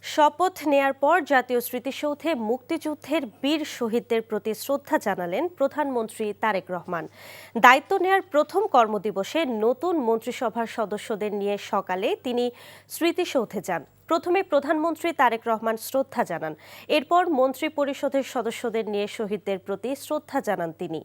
শপথ নেয়ার পর জাতীয় স্মৃতিসৌধে মুক্তিযুদ্ধের বীর শহীদদের প্রতি শ্রদ্ধা জানালেন প্রধানমন্ত্রী তারেক রহমান। দায়িত্ব নেয়ার প্রথম কর্মদিবসে নতুন মন্ত্রিসভার সদস্যদের নিয়ে সকালে তিনি স্মৃতিসৌধে যান। প্রথমে প্রধানমন্ত্রী তারেক রহমান শ্রদ্ধা জানান, এরপর মন্ত্রী পরিষদের সদস্যদের নিয়ে শহীদদের প্রতি শ্রদ্ধা জানান তিনি।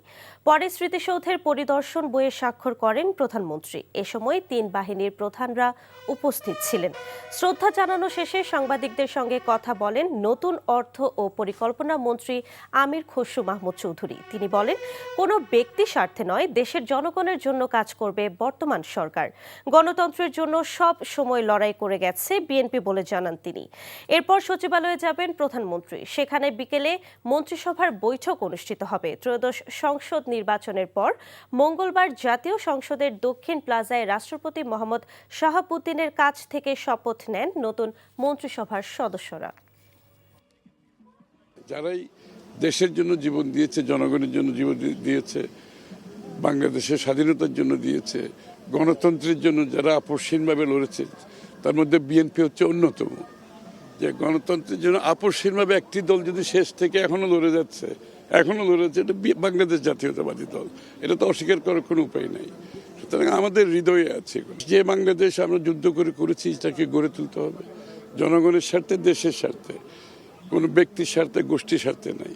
পরে স্মৃতিসৌধের পরিদর্শন বইয়ে স্বাক্ষর করেন প্রধানমন্ত্রী। এ সময় তিন বাহিনীর প্রধানরা উপস্থিত ছিলেন। শ্রদ্ধা জানানো শেষে সাংবাদিকদের সঙ্গে কথা বলেন নতুন অর্থ ও পরিকল্পনা মন্ত্রী আমির খসরু মাহমুদ চৌধুরী। তিনি বলেন, কোনো ব্যক্তি স্বার্থে নয়, দেশের জনগণের জন্য কাজ করবে বর্তমান সরকার। গণতন্ত্রের জন্য সব সময় লড়াই করে গেছে বিএনপি বলে জানান তিনি। এরপর সচিবালয়ে যাবেন প্রধানমন্ত্রী। সেখানে বিকেলে মন্ত্রিসভার বৈঠক অনুষ্ঠিত হবে। ত্রয়োদশ সংসদ নির্বাচনের পর মঙ্গলবার জাতীয় সংসদের দক্ষিণ প্লাজায় রাষ্ট্রপতি মোহাম্মদ শাহাবুদ্দিনের কাছ থেকে শপথ নেন নতুন মন্ত্রিসভার সদস্যরা। যারাই দেশের জন্য জীবন দিয়েছে, জনগণের জন্য জীবন দিয়েছে, বাংলাদেশের স্বাধীনতার জন্য দিয়েছে, গণতন্ত্রের জন্য যারা আপসহীনভাবে লড়েছে, তার মধ্যে বিএনপি হচ্ছে অন্যতম। যে গণতন্ত্রের জন্য আপসহীনভাবে একটি দল যদি শেষ থেকে এখনো লড়ে যাচ্ছে, এটা বাংলাদেশ জাতীয়তাবাদী দল। এটা তো অস্বীকার করার কোনো উপায় নাই। সুতরাং আমাদের হৃদয়ে আছে যে বাংলাদেশ আমরা যুদ্ধ করেছি, এটাকে গড়ে তুলতে হবে জনগণের স্বার্থে, দেশের স্বার্থে, কোনো ব্যক্তির স্বার্থে, গোষ্ঠীর স্বার্থে নাই।